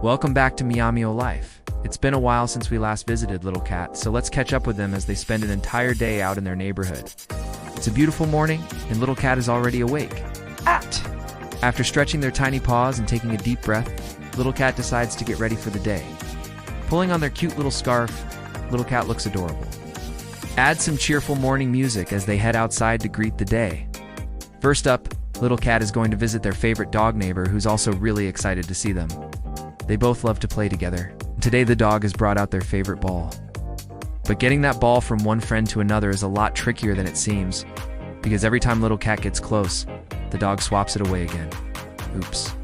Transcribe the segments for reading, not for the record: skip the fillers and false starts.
Welcome back to MeoMeo Life. It's been a while since we last visited Little Cat, so let's catch up with them as they spend an entire day out in their neighborhood. It's a beautiful morning, and Little Cat is already awake. After stretching their tiny paws and taking a deep breath, Little Cat decides to get ready for the day. Pulling on their cute little scarf, Little Cat looks adorable. Add some cheerful morning music as they head outside to greet the day. First up, Little Cat is going to visit their favorite dog neighbor, who's also really excited to see them. They both love to play together. Today the dog has brought out their favorite ball. But getting that ball from one friend to another is a lot trickier than it seems, because every time Little Cat gets close, the dog swaps it away again. Oops.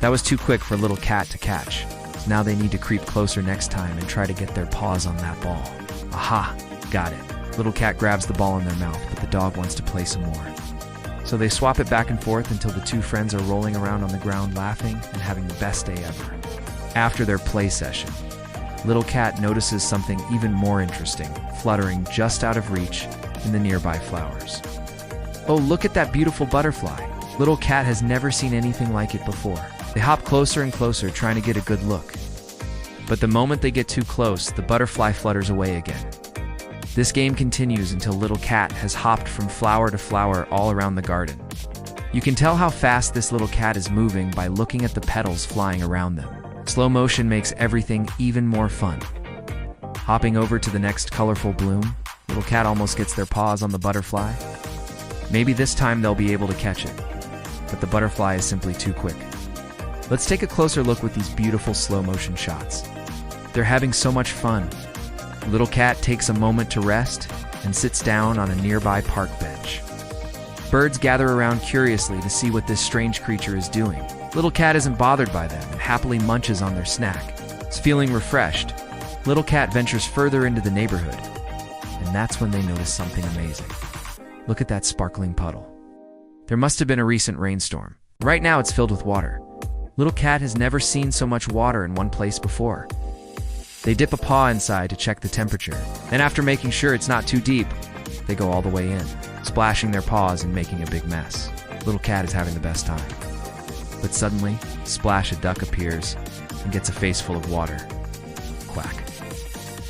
That was too quick for Little Cat to catch. Now they need to creep closer next time and try to get their paws on that ball. Aha! Got it. Little Cat grabs the ball in their mouth, but the dog wants to play some more. So they swap it back and forth until the two friends are rolling around on the ground laughing and having the best day ever. After their play session, Little Cat notices something even more interesting, fluttering just out of reach in the nearby flowers. Oh, look at that beautiful butterfly! Little Cat has never seen anything like it before. They hop closer and closer, trying to get a good look. But the moment they get too close, the butterfly flutters away again. This game continues until Little Cat has hopped from flower to flower all around the garden. You can tell how fast this little cat is moving by looking at the petals flying around them. Slow motion makes everything even more fun. Hopping over to the next colorful bloom, Little Cat almost gets their paws on the butterfly. Maybe this time they'll be able to catch it, but the butterfly is simply too quick. Let's take a closer look with these beautiful slow motion shots. They're having so much fun. Little Cat takes a moment to rest and sits down on a nearby park bench. Birds gather around curiously to see what this strange creature is doing. Little Cat isn't bothered by them and happily munches on their snack. Feeling refreshed, Little Cat ventures further into the neighborhood, and that's when they notice something amazing. Look at that sparkling puddle. There must have been a recent rainstorm. Right now it's filled with water. Little Cat has never seen so much water in one place before. They dip a paw inside to check the temperature, and after making sure it's not too deep, they go all the way in, splashing their paws and making a big mess. Little Cat is having the best time. But suddenly, splash, a duck appears and gets a face full of water. Quack.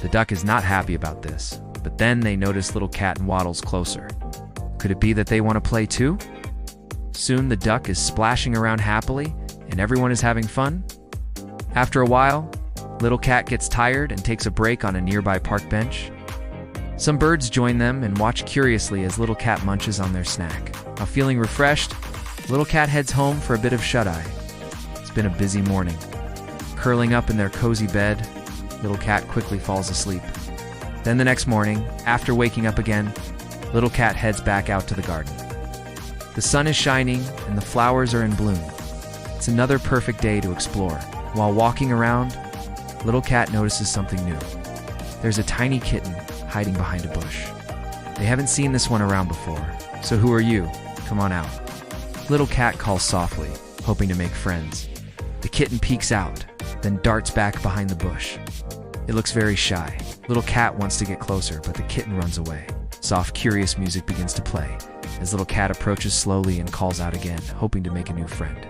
The duck is not happy about this, but then they notice Little Cat and waddles closer. Could it be that they want to play too? Soon the duck is splashing around happily, and everyone is having fun. After a while, Little Cat gets tired and takes a break on a nearby park bench. Some birds join them and watch curiously as Little Cat munches on their snack. Now feeling refreshed, Little Cat heads home for a bit of shut-eye. It's been a busy morning. Curling up in their cozy bed, Little Cat quickly falls asleep. Then the next morning, after waking up again, Little Cat heads back out to the garden. The sun is shining and the flowers are in bloom. It's another perfect day to explore. While walking around, Little Cat notices something new. There's a tiny kitten hiding behind a bush. They haven't seen this one around before, so who are you? Come on out. Little Cat calls softly, hoping to make friends. The kitten peeks out, then darts back behind the bush. It looks very shy. Little Cat wants to get closer, but the kitten runs away. Soft, curious music begins to play as Little Cat approaches slowly and calls out again, hoping to make a new friend.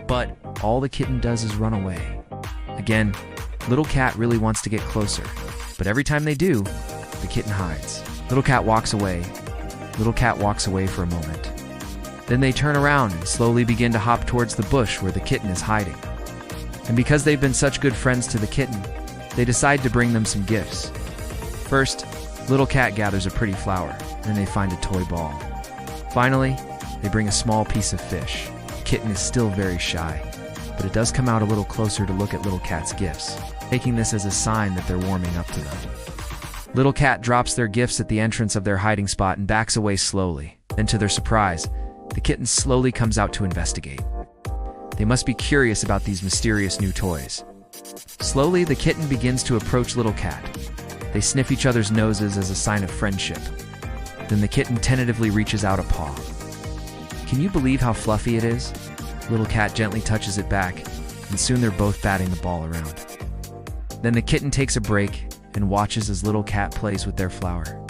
But all the kitten does is run away. Again, Little Cat really wants to get closer, but every time they do, the kitten hides. Little Cat walks away. Little Cat walks away for a moment. Then they turn around and slowly begin to hop towards the bush where the kitten is hiding. And because they've been such good friends to the kitten, they decide to bring them some gifts. First, Little Cat gathers a pretty flower, then they find a toy ball. Finally, they bring a small piece of fish. The kitten is still very shy, but it does come out a little closer to look at Little Cat's gifts, taking this as a sign that they're warming up to them. Little Cat drops their gifts at the entrance of their hiding spot and backs away slowly. Then to their surprise, the kitten slowly comes out to investigate. They must be curious about these mysterious new toys. Slowly, the kitten begins to approach Little Cat. They sniff each other's noses as a sign of friendship. Then the kitten tentatively reaches out a paw. Can you believe how fluffy it is? Little Cat gently touches it back, and soon they're both batting the ball around. Then the kitten takes a break and watches as Little Cat plays with their flower.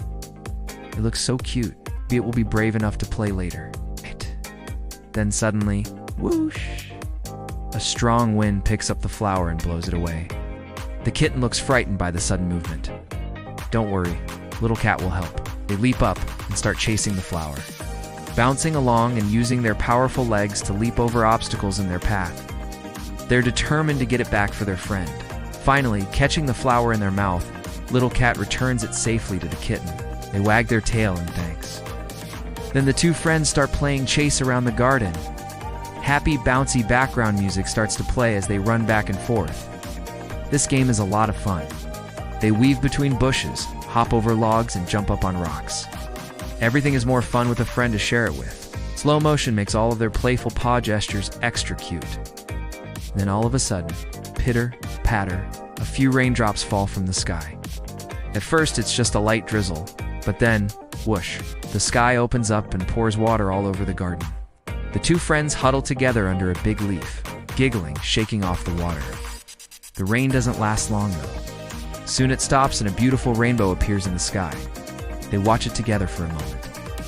It looks so cute. Maybe it will be brave enough to play later. Then suddenly, whoosh! a strong wind picks up the flower and blows it away. The kitten looks frightened by the sudden movement. Don't worry, little cat will help. They leap up and start chasing the flower, bouncing along and using their powerful legs to leap over obstacles in their path. They're determined to get it back for their friend. Finally, catching the flower in their mouth, little cat returns it safely to the kitten. They wag their tail in thanks. Then the two friends start playing chase around the garden. Happy, bouncy background music starts to play as they run back and forth. This game is a lot of fun. They weave between bushes, hop over logs, and jump up on rocks. Everything is more fun with a friend to share it with. Slow motion makes all of their playful paw gestures extra cute. Then all of a sudden, pitter, patter, a few raindrops fall from the sky. At first, it's just a light drizzle, but then, whoosh, the sky opens up and pours water all over the garden. The two friends huddle together under a big leaf, giggling, shaking off the water. The rain doesn't last long, though. Soon it stops and a beautiful rainbow appears in the sky. They watch it together for a moment.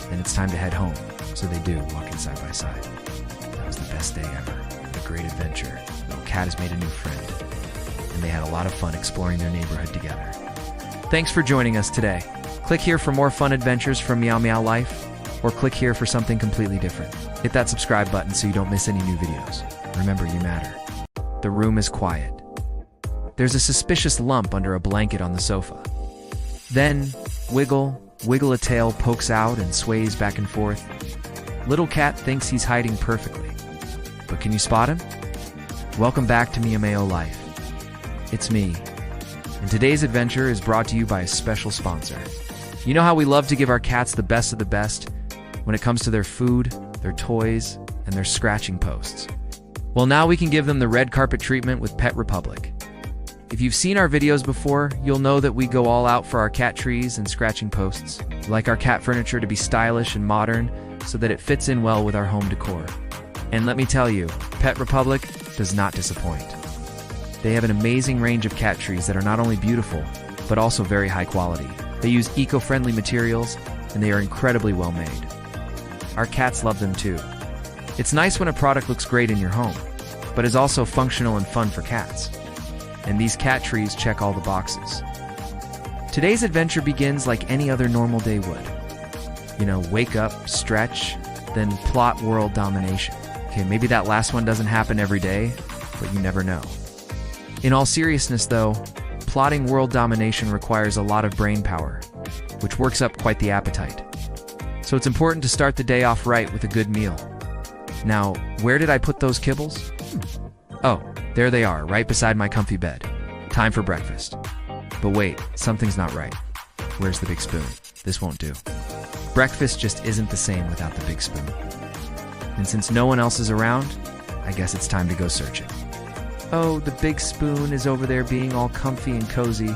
Then it's time to head home, so they do, walking side by side. That was the best day ever, a great adventure. Little cat has made a new friend, and they had a lot of fun exploring their neighborhood together. Thanks for joining us today. Click here for more fun adventures from MeoMeo Life, or click here for something completely different. Hit that subscribe button so you don't miss any new videos. Remember, you matter. The room is quiet. There's a suspicious lump under a blanket on the sofa. Then, wiggle a tail pokes out and sways back and forth. Little cat thinks he's hiding perfectly. But can you spot him? Welcome back to MeoMeo Life. It's me. And today's adventure is brought to you by a special sponsor. You know how we love to give our cats the best of the best when it comes to their food, their toys, and their scratching posts. Well, now we can give them the red carpet treatment with Pet Republic. If you've seen our videos before, you'll know that we go all out for our cat trees and scratching posts. We like our cat furniture to be stylish and modern so that it fits in well with our home decor. And let me tell you, Pet Republic does not disappoint. They have an amazing range of cat trees that are not only beautiful, but also very high quality. They use eco-friendly materials, and they are incredibly well made. Our cats love them too. It's nice when a product looks great in your home, but is also functional and fun for cats. And these cat trees check all the boxes. Today's adventure begins like any other normal day would. You know, wake up, stretch, then plot world domination. Okay, maybe that last one doesn't happen every day, but you never know. In all seriousness though, plotting world domination requires a lot of brain power, which works up quite the appetite. So it's important to start the day off right with a good meal. Now, where did I put those kibbles? Oh, there they are, right beside my comfy bed. Time for breakfast. But wait, something's not right. Where's the big spoon? This won't do. Breakfast just isn't the same without the big spoon. And since no one else is around, I guess it's time to go searching. Oh, the big spoon is over there being all comfy and cozy.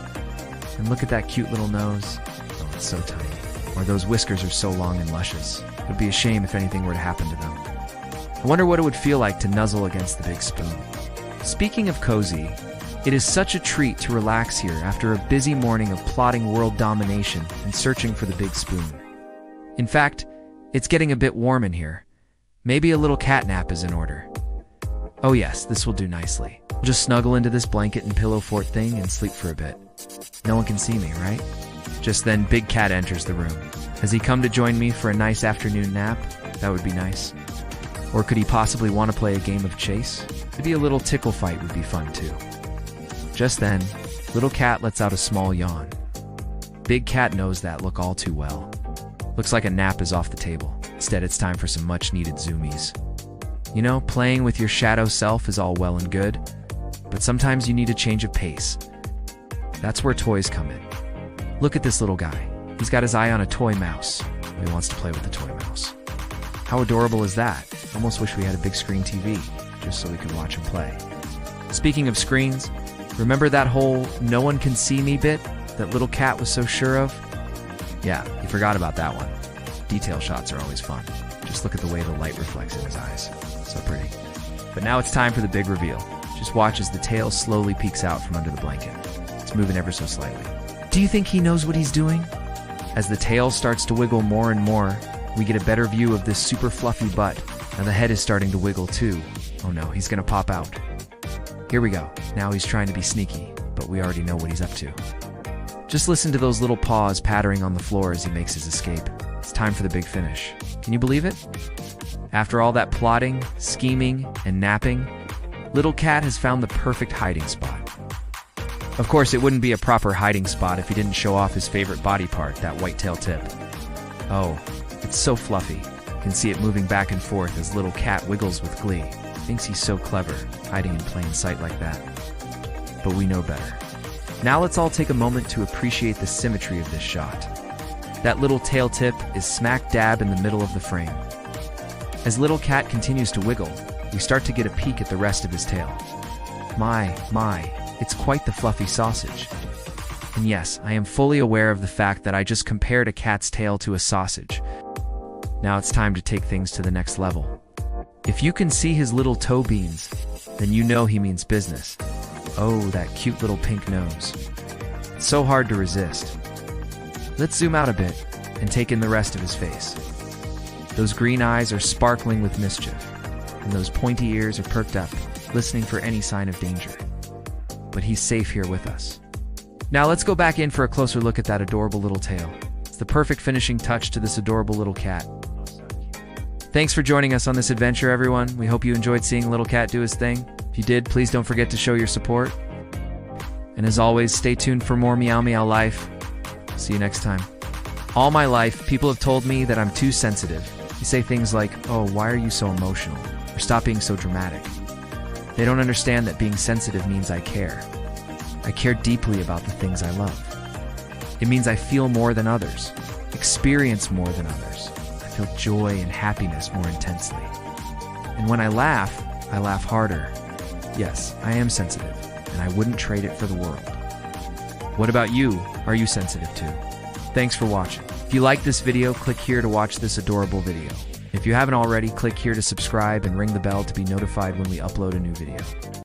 And look at that cute little nose. Oh, it's so tiny. Or those whiskers are so long and luscious. It would be a shame if anything were to happen to them. I wonder what it would feel like to nuzzle against the big spoon. Speaking of cozy, it is such a treat to relax here after a busy morning of plotting world domination and searching for the big spoon. In fact, it's getting a bit warm in here. Maybe a little cat nap is in order. Oh yes, this will do nicely. I'll just snuggle into this blanket and pillow fort thing and sleep for a bit. No one can see me, right? Just then, Big Cat enters the room. Has he come to join me for a nice afternoon nap? That would be nice. Or could he possibly want to play a game of chase? Maybe a little tickle fight would be fun too. Just then, Little Cat lets out a small yawn. Big Cat knows that look all too well. Looks like a nap is off the table. Instead, it's time for some much-needed zoomies. You know, playing with your shadow self is all well and good, but sometimes you need a change of pace. That's where toys come in. Look at this little guy. He's got his eye on a toy mouse. He wants to play with the toy mouse. How adorable is that? Almost wish we had a big screen TV, just so we could watch him play. Speaking of screens, remember that whole "no one can see me" bit that Little Cat was so sure of? Yeah, he forgot about that one. Detail shots are always fun. Just look at the way the light reflects in his eyes. So pretty. But now it's time for the big reveal. Just watch as the tail slowly peeks out from under the blanket. It's moving ever so slightly. Do you think he knows what he's doing? As the tail starts to wiggle more and more, we get a better view of this super fluffy butt. Now the head is starting to wiggle too. Oh no, he's gonna pop out. Here we go. Now he's trying to be sneaky, but we already know what he's up to. Just listen to those little paws pattering on the floor as he makes his escape. It's time for the big finish. Can you believe it? After all that plotting, scheming, and napping, little cat has found the perfect hiding spot. Of course, it wouldn't be a proper hiding spot if he didn't show off his favorite body part, that white tail tip. Oh, it's so fluffy. You can see it moving back and forth as little cat wiggles with glee. Thinks he's so clever, hiding in plain sight like that. But we know better. Now let's all take a moment to appreciate the symmetry of this shot. That little tail tip is smack dab in the middle of the frame. As little cat continues to wiggle, we start to get a peek at the rest of his tail. My, it's quite the fluffy sausage. And yes, I am fully aware of the fact that I just compared a cat's tail to a sausage. Now it's time to take things to the next level. If you can see his little toe beans, then you know he means business. Oh, that cute little pink nose. It's so hard to resist. Let's zoom out a bit and take in the rest of his face. Those green eyes are sparkling with mischief, and those pointy ears are perked up, listening for any sign of danger. But he's safe here with us. Now let's go back in for a closer look at that adorable little tail. It's the perfect finishing touch to this adorable little cat. Thanks for joining us on this adventure, everyone. We hope you enjoyed seeing little cat do his thing. If you did, please don't forget to show your support. And as always, stay tuned for more MeoMeo Life. See you next time. All my life, people have told me that I'm too sensitive. They say things like, "Oh, why are you so emotional?" or "Stop being so dramatic." They don't understand that being sensitive means I care. I care deeply about the things I love. It means I feel more than others, experience more than others. I feel joy and happiness more intensely. And when I laugh harder. Yes, I am sensitive, and I wouldn't trade it for the world. What about you? Are you sensitive too? Thanks for watching. If you like this video, click here to watch this adorable video. If you haven't already, click here to subscribe and ring the bell to be notified when we upload a new video.